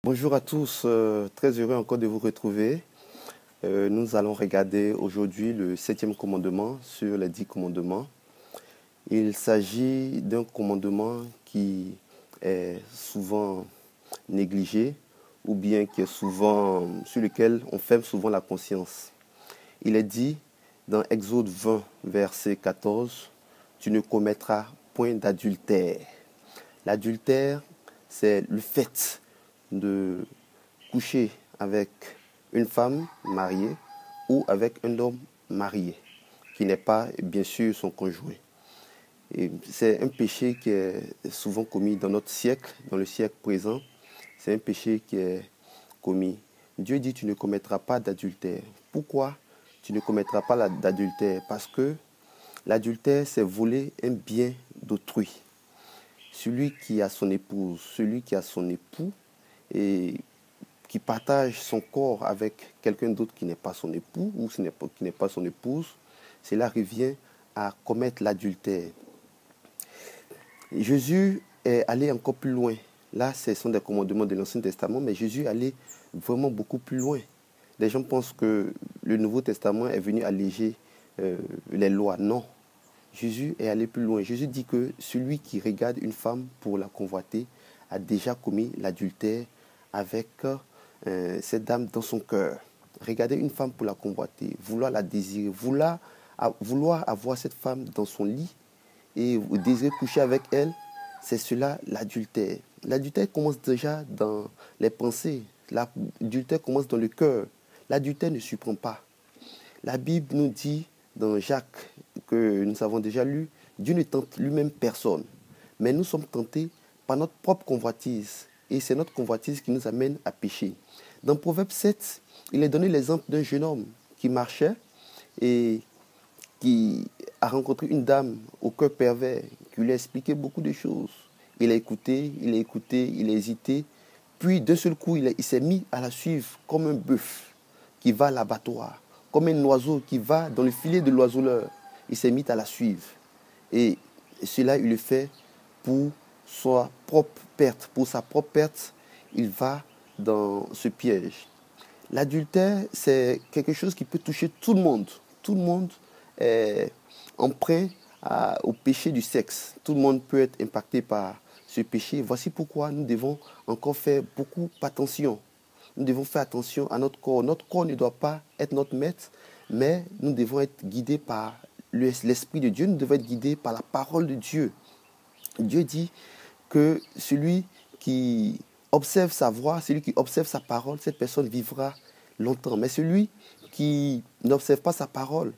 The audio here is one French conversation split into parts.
Bonjour à tous, très heureux encore de vous retrouver. Nous allons regarder aujourd'hui le septième commandement sur les 10 commandements. Il s'agit d'un commandement qui est souvent négligé ou bien qui est souvent, sur lequel on ferme souvent la conscience. Il est dit dans Exode 20, verset 14, « Tu ne commettras point d'adultère ». L'adultère, c'est le fait de coucher avec une femme mariée ou avec un homme marié, qui n'est pas bien sûr son conjoint. Et c'est un péché qui est souvent commis dans notre siècle, dans le siècle présent. C'est un péché qui est commis. Dieu dit tu ne commettras pas d'adultère. Pourquoi tu ne commettras pas d'adultère? Parce que l'adultère, c'est voler un bien d'autrui. Celui qui a son épouse, celui qui a son époux et qui partage son corps avec quelqu'un d'autre qui n'est pas son époux ou qui n'est pas son épouse, cela revient à commettre l'adultère. Jésus est allé encore plus loin. Là, ce sont des commandements de l'Ancien Testament, mais Jésus est allé vraiment beaucoup plus loin. Les gens pensent que le Nouveau Testament est venu alléger les lois. Non. Jésus est allé plus loin. Jésus dit que celui qui regarde une femme pour la convoiter a déjà commis l'adultère avec cette dame dans son cœur. Regarder une femme pour la convoiter, vouloir la désirer, vouloir avoir cette femme dans son lit et désirer coucher avec elle, c'est cela l'adultère. L'adultère commence déjà dans les pensées. L'adultère commence dans le cœur. L'adultère ne surprend pas. La Bible nous dit dans Jacques, que nous avons déjà lu, Dieu ne tente lui-même personne. Mais nous sommes tentés par notre propre convoitise. Et c'est notre convoitise qui nous amène à pécher. Dans Proverbe 7, il est donné l'exemple d'un jeune homme qui marchait et qui a rencontré une dame au cœur pervers, qui lui a expliqué beaucoup de choses. Il a écouté, il a hésité. Puis d'un seul coup, il s'est mis à la suivre comme un bœuf qui va à l'abattoir, comme un oiseau qui va dans le filet de l'oiseleur. Il s'est mis à la suivre. Et cela, il le fait pour sa propre perte. Pour sa propre perte, il va dans ce piège. L'adultère, c'est quelque chose qui peut toucher tout le monde. Tout le monde est emprunt au péché du sexe. Tout le monde peut être impacté par ce péché. Voici pourquoi nous devons encore faire beaucoup attention. Nous devons faire attention à notre corps. Notre corps ne doit pas être notre maître, mais nous devons être guidés par l'Esprit de Dieu. Nous devons être guidés par la parole de Dieu. Dieu dit que celui qui observe sa voix, celui qui observe sa parole, cette personne vivra longtemps. Mais celui qui n'observe pas sa parole,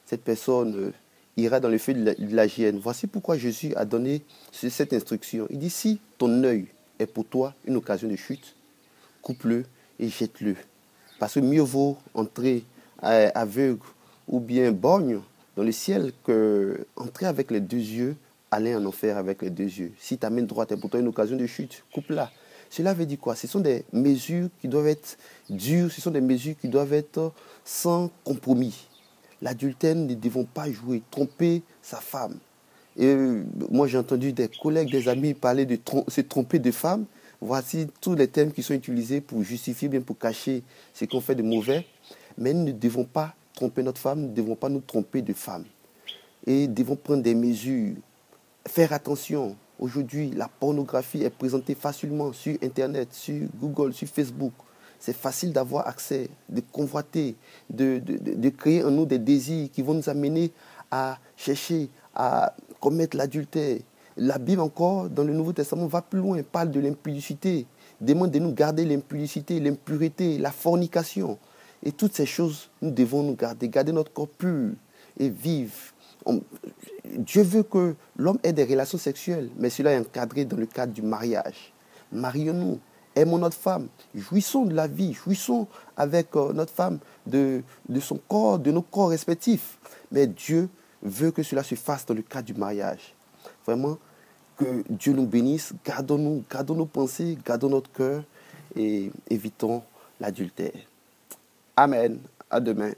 cette personne ira dans le feu de la géhenne. Voici pourquoi Jésus a donné cette instruction. Il dit, si ton œil est pour toi une occasion de chute, coupe-le et jette-le. Parce que mieux vaut entrer aveugle ou bien borgne dans le ciel que entrer avec les deux yeux, aller en enfer avec les deux yeux. Si ta main droite est pour toi une occasion de chute, coupe-la. Cela veut dire quoi? Ce sont des mesures qui doivent être dures, ce sont des mesures qui doivent être sans compromis. L'adultère, nous ne devons pas jouer, tromper sa femme. Et moi, j'ai entendu des collègues, des amis parler de se tromper de femme. Voici tous les termes qui sont utilisés pour justifier, bien pour cacher ce qu'on fait de mauvais. Mais nous ne devons pas tromper notre femme, nous ne devons pas nous tromper de femme. Et nous devons prendre des mesures, faire attention. Aujourd'hui, la pornographie est présentée facilement sur Internet, sur Google, sur Facebook. C'est facile d'avoir accès, de convoiter, de créer en nous des désirs qui vont nous amener à chercher, à commettre l'adultère. La Bible encore, dans le Nouveau Testament, va plus loin, parle de l'impudicité, demande de nous garder l'impudicité, l'impureté, la fornication. Et toutes ces choses, nous devons nous garder notre corps pur et vivre. Dieu veut que l'homme ait des relations sexuelles, mais cela est encadré dans le cadre du mariage. Marions-nous, aimons notre femme, jouissons de la vie, jouissons avec notre femme de son corps, de nos corps respectifs. Mais Dieu veut que cela se fasse dans le cadre du mariage. Vraiment, que Dieu nous bénisse, gardons nos pensées, gardons notre cœur et évitons l'adultère. Amen. À demain.